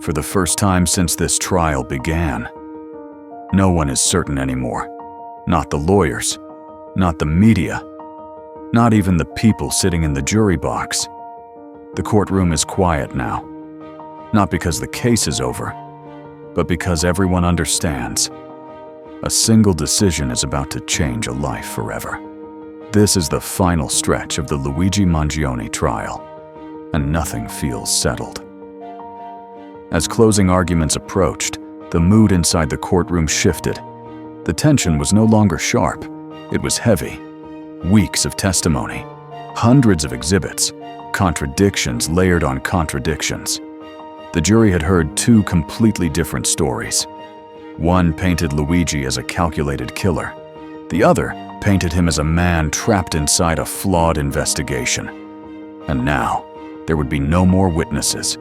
For the first time since this trial began, no one is certain anymore. Not the lawyers, not the media, not even the people sitting in the jury box. The courtroom is quiet now, not because the case is over, but because everyone understands. A single decision is about to change a life forever. This is the final stretch of the Luigi Mangione trial, and nothing feels settled. As closing arguments approached, the mood inside the courtroom shifted. The tension was no longer sharp, it was heavy. Weeks of testimony, hundreds of exhibits, contradictions layered on contradictions. The jury had heard two completely different stories. One painted Luigi as a calculated killer. The other painted him as a man trapped inside a flawed investigation. And now, there would be no more witnesses,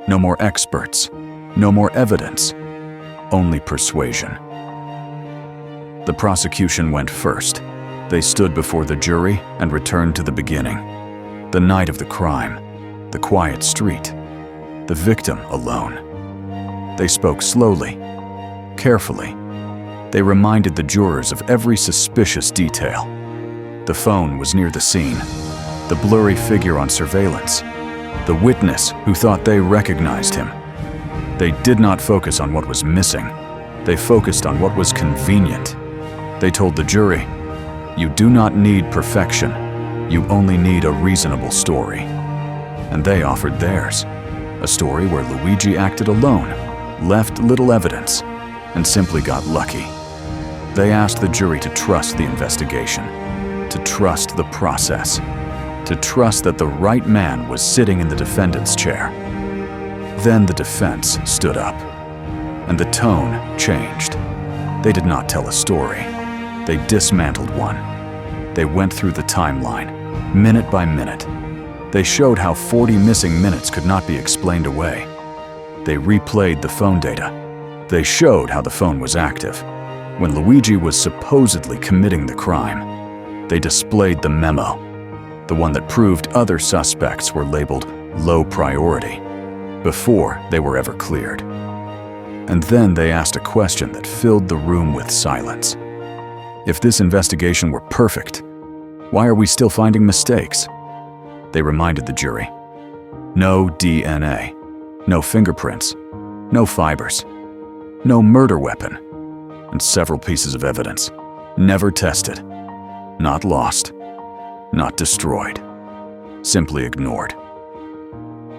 no more experts, no more evidence, only persuasion. The prosecution went first. They stood before the jury and returned to the beginning. The night of the crime, the quiet street, the victim alone. They spoke slowly, carefully. They reminded the jurors of every suspicious detail. The phone was near the scene, the blurry figure on surveillance, the witness who thought they recognized him. They did not focus on what was missing. They focused on what was convenient. They told the jury, "You do not need perfection. You only need a reasonable story." And they offered theirs, a story where Luigi acted alone, left little evidence, and simply got lucky. They asked the jury to trust the investigation, to trust the process, to trust that the right man was sitting in the defendant's chair. Then the defense stood up, and the tone changed. They did not tell a story. They dismantled one. They went through the timeline, minute by minute. They showed how 40 missing minutes could not be explained away. They replayed the phone data. They showed how the phone was active when Luigi was supposedly committing the crime. They displayed the memo, the one that proved other suspects were labeled low priority before they were ever cleared. And then they asked a question that filled the room with silence. If this investigation were perfect, why are we still finding mistakes? They reminded the jury. No DNA, no fingerprints, no fibers, no murder weapon, and several pieces of evidence, never tested, not lost, not destroyed, simply ignored.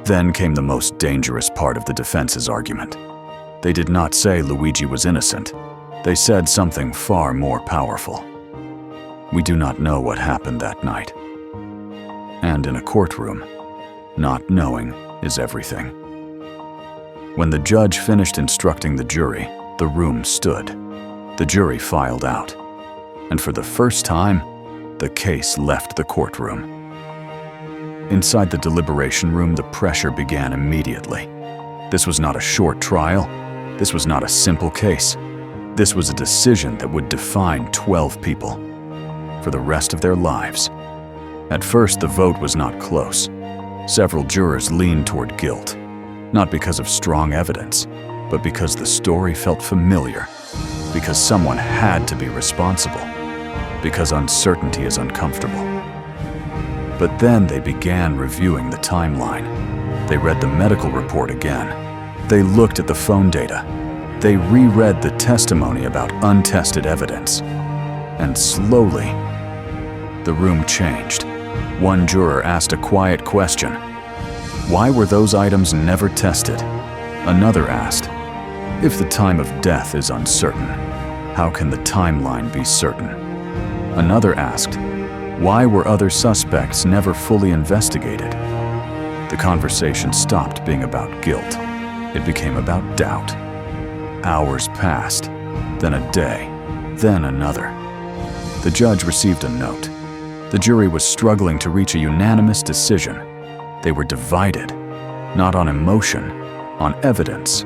Then came the most dangerous part of the defense's argument. They did not say Luigi was innocent. They said something far more powerful. We do not know what happened that night. And in a courtroom, not knowing is everything. When the judge finished instructing the jury, the room stood. The jury filed out. And for the first time, the case left the courtroom. Inside the deliberation room, the pressure began immediately. This was not a short trial. This was not a simple case. This was a decision that would define 12 people for the rest of their lives. At first, the vote was not close. Several jurors leaned toward guilt, not because of strong evidence, but because the story felt familiar, because someone had to be responsible, because uncertainty is uncomfortable. But then they began reviewing the timeline. They read the medical report again. They looked at the phone data. They reread the testimony about untested evidence. And slowly, the room changed. One juror asked a quiet question. Why were those items never tested? Another asked, if the time of death is uncertain, how can the timeline be certain? Another asked, why were other suspects never fully investigated? The conversation stopped being about guilt. It became about doubt. Hours passed, then a day, then another. The judge received a note. The jury was struggling to reach a unanimous decision. They were divided, not on emotion, on evidence.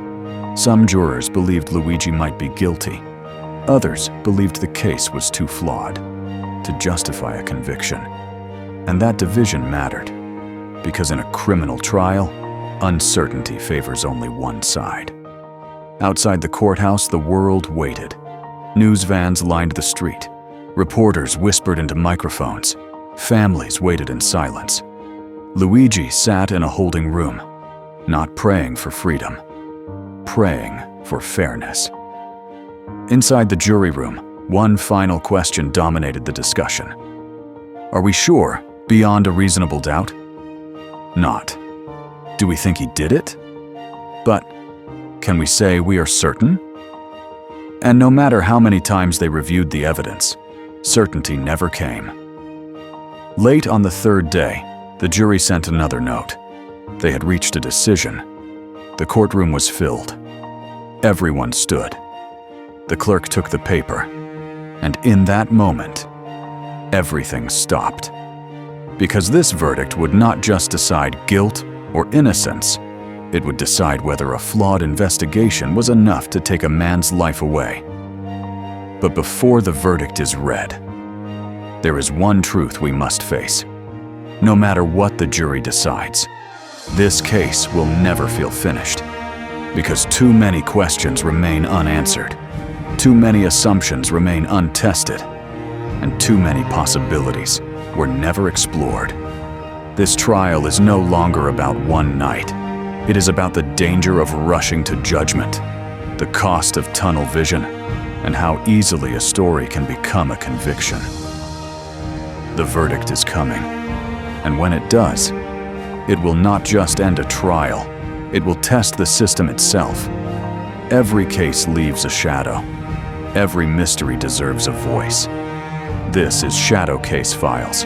Some jurors believed Luigi might be guilty. Others believed the case was too flawed to justify a conviction. And that division mattered, because in a criminal trial, uncertainty favors only one side. Outside the courthouse, the world waited. News vans lined the street. Reporters whispered into microphones. Families waited in silence. Luigi sat in a holding room, not praying for freedom, praying for fairness. Inside the jury room, one final question dominated the discussion. Are we sure, beyond a reasonable doubt? Not. Do we think he did it? But can we say we are certain? And no matter how many times they reviewed the evidence, certainty never came. Late on the third day, the jury sent another note. They had reached a decision. The courtroom was filled. Everyone stood. The clerk took the paper, and in that moment, everything stopped. Because this verdict would not just decide guilt or innocence, it would decide whether a flawed investigation was enough to take a man's life away. But before the verdict is read, there is one truth we must face. No matter what the jury decides, this case will never feel finished, because too many questions remain unanswered, too many assumptions remain untested, and too many possibilities were never explored. This trial is no longer about one night. It is about the danger of rushing to judgment, the cost of tunnel vision, and how easily a story can become a conviction. The verdict is coming, and when it does, it will not just end a trial, it will test the system itself. Every case leaves a shadow. Every mystery deserves a voice. This is Shadow Case Files.